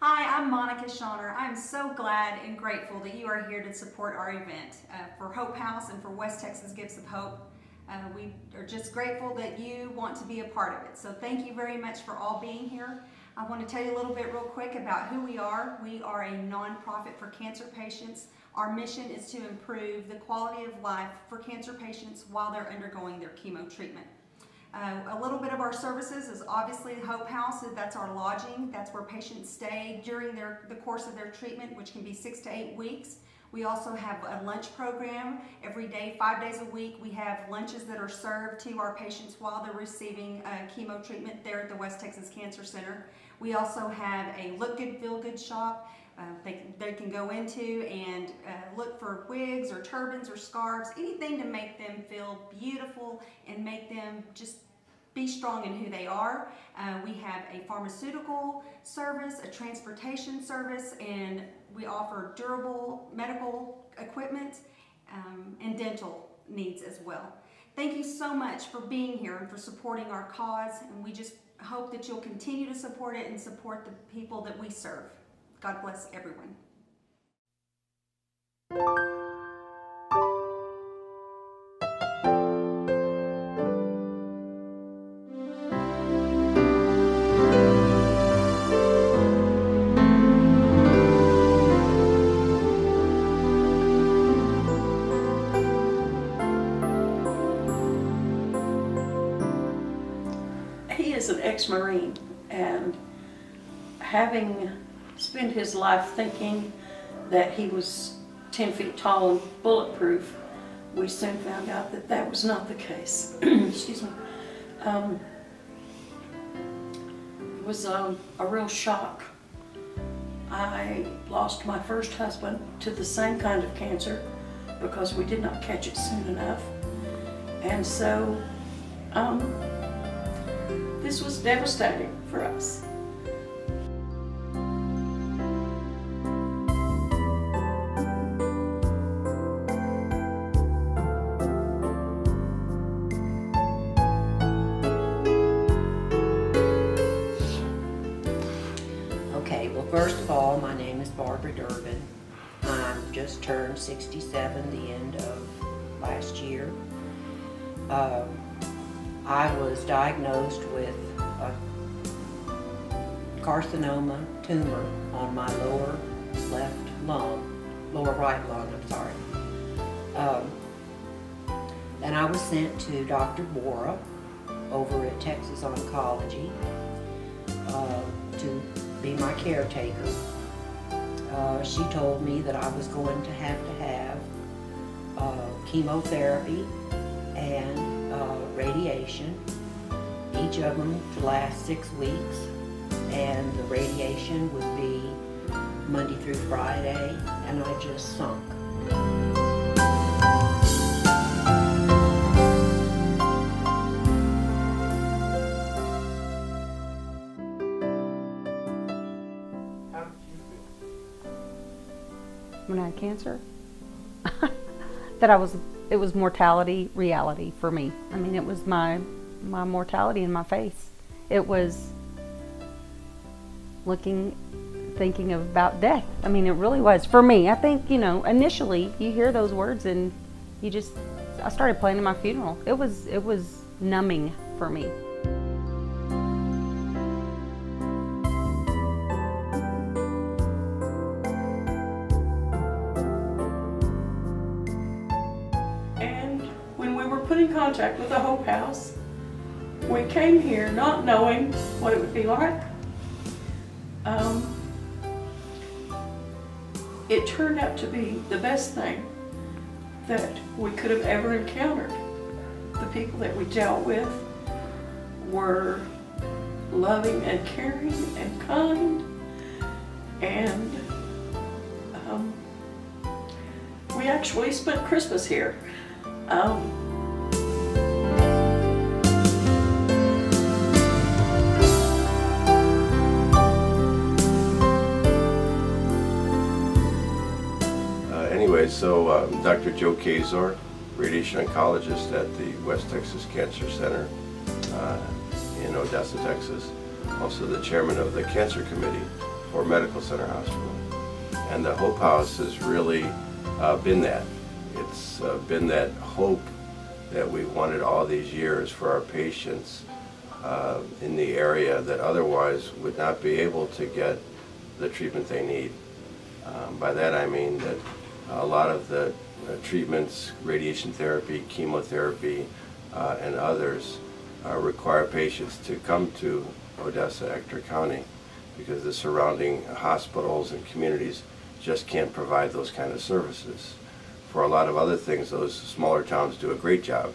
Hi, I'm Monica Shawner. I'm so glad and grateful that you are here to support our event for Hope House and for West Texas Gifts of Hope. We are just grateful that you want to be a part of it. So thank you very much for all being here. I want to tell you a little bit real quick about who we are. We are a nonprofit for cancer patients. Our mission is to improve the quality of life for cancer patients while they're undergoing their chemo treatment. A little bit of our services is obviously Hope House. That's our lodging. That's where patients stay during the course of their treatment, which can be 6 to 8 weeks. We also have a lunch program every day, 5 days a week. We have lunches that are served to our patients while they're receiving chemo treatment there at the West Texas Cancer Center. We also have a Look Good, Feel Good shop they can go into and look for wigs or turbans or scarves, anything to make them feel beautiful and make them just be strong in who they are. We have a pharmaceutical service, a transportation service, and we offer durable medical equipment and dental needs as well. Thank you so much for being here and for supporting our cause, and we just hope that you'll continue to support it and support the people that we serve. God bless everyone. He is an ex-Marine, and having spent his life thinking that he was 10 feet tall and bulletproof, we soon found out that that was not the case. Excuse me. It was a real shock. I lost my first husband to the same kind of cancer because we did not catch it soon enough. And so this was devastating for us. Okay, well, first of all, my name is Barbara Durbin. I'm just turned 67 the end of last year. I was diagnosed with a carcinoma tumor on my lower right lung, I'm sorry. Then I was sent to Dr. Bora over at Texas Oncology to be my caretaker. She told me that I was going to have chemotherapy and radiation, each of them to last 6 weeks, and the radiation would be Monday through Friday, and I just sunk. When I had cancer, it was mortality reality for me. I mean, it was my mortality in my face. It was thinking about death. I mean, it really was for me. I think, initially you hear those words and I started planning my funeral. It was numbing for me. Put in contact with the Hope House. We came here not knowing what it would be like. It turned out to be the best thing that we could have ever encountered. The people that we dealt with were loving and caring and kind, and we actually spent Christmas here. So Dr. Joe Kazor, radiation oncologist at the West Texas Cancer Center in Odessa, Texas. Also the chairman of the Cancer Committee for Medical Center Hospital. And the Hope House has really been that. It's been that hope that we wanted all these years for our patients in the area that otherwise would not be able to get the treatment they need. By that I mean that a lot of the treatments, radiation therapy, chemotherapy, and others require patients to come to Odessa, Ector County, because the surrounding hospitals and communities just can't provide those kind of services. For a lot of other things, those smaller towns do a great job.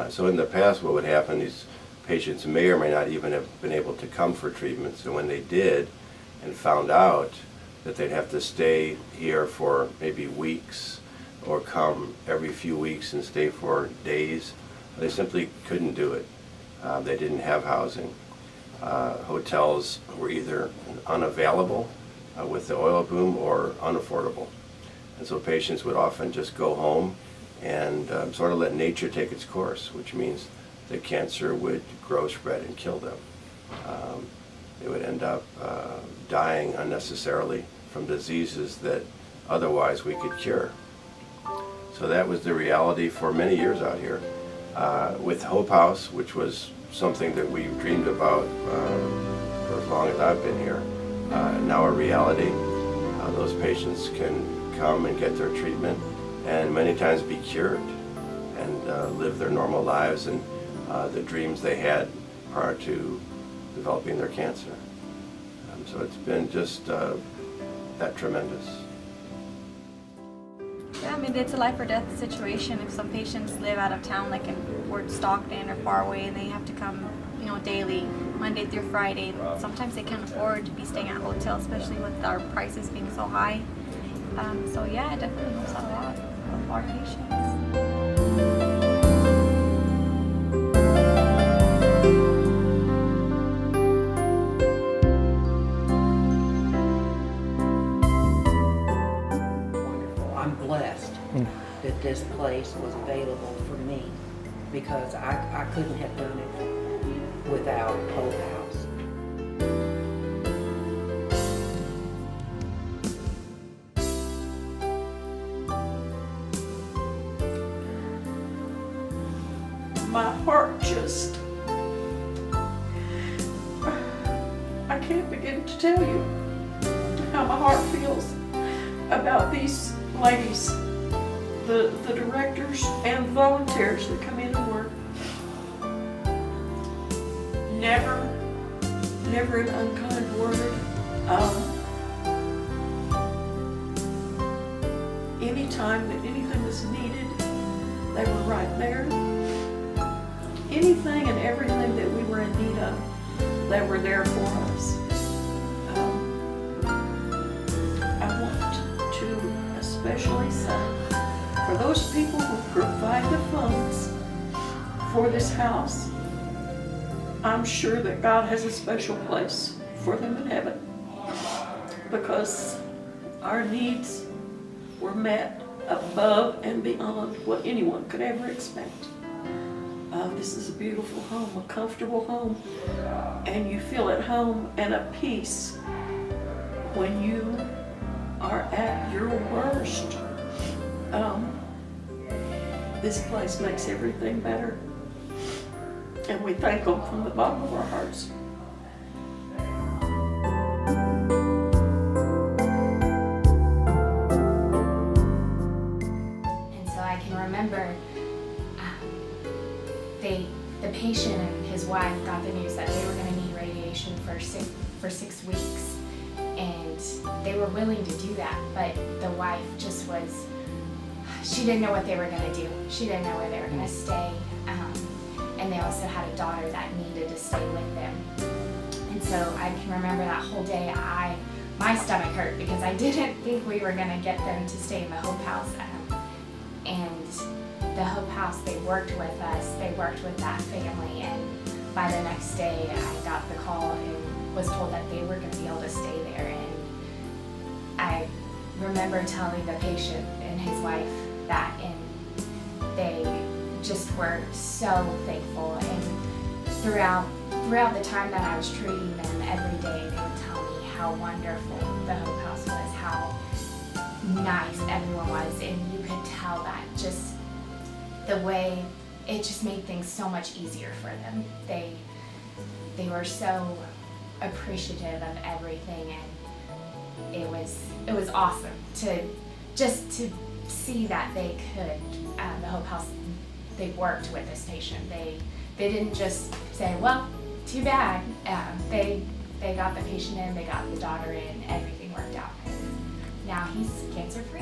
So in the past, what would happen, these patients may or may not even have been able to come for treatment. So when they did and found out that they'd have to stay here for maybe weeks or come every few weeks and stay for days, they simply couldn't do it. They didn't have housing. Hotels were either unavailable with the oil boom or unaffordable. And so patients would often just go home and sort of let nature take its course, which means that cancer would grow, spread, and kill them. They would end up dying unnecessarily from diseases that otherwise we could cure. So that was the reality for many years out here. With Hope House, which was something that we dreamed about for as long as I've been here, now a reality. Those patients can come and get their treatment and many times be cured and live their normal lives and the dreams they had prior to developing their cancer. So it's been just that tremendous. Yeah, I mean, it's a life or death situation. If some patients live out of town, like in Fort Stockton or far away, and they have to come, you know, daily, Monday through Friday, sometimes they can't afford to be staying at hotels, especially with our prices being so high. So yeah, it definitely helps out a lot of our patients. I'm blessed that this place was available for me because I couldn't have done it without Hope House. My heart just, I can't begin to tell you how my heart feels about these ladies, the directors and volunteers that come in and work. Never an unkind word. Anytime that anything was needed, they were right there. Anything and everything that we were in need of, they were there for us. I want to especially say, for those people who provide the funds for this house, I'm sure that God has a special place for them in heaven, because our needs were met above and beyond what anyone could ever expect. This is a beautiful home, a comfortable home, and you feel at home and at peace when you are at your worst. This place makes everything better, and we thank them from the bottom of our hearts. And so I can remember the patient and his wife got the news that they were going to need radiation for 6 weeks, and they were willing to do that, but the wife just was, she didn't know what they were going to do. She didn't know where they were going to stay, and they also had a daughter that needed to stay with them. And so I can remember that whole day, my stomach hurt because I didn't think we were going to get them to stay in the Hope House. And the Hope House, they worked with us, they worked with that family, and by the next day I got the call and was told that they were going to be able to stay there. And I remember telling the patient and his wife that, and they just were so thankful. And throughout the time that I was treating them, every day they would tell me how how wonderful the Hope House was, how nice everyone was, and you could tell that just the way it just made things so much easier for them. They were so appreciative of everything, and it was awesome to see that they could, the Hope House, they worked with this patient. They didn't just say, well, too bad. They got the patient in, they got the daughter in, everything worked out. Now he's cancer free.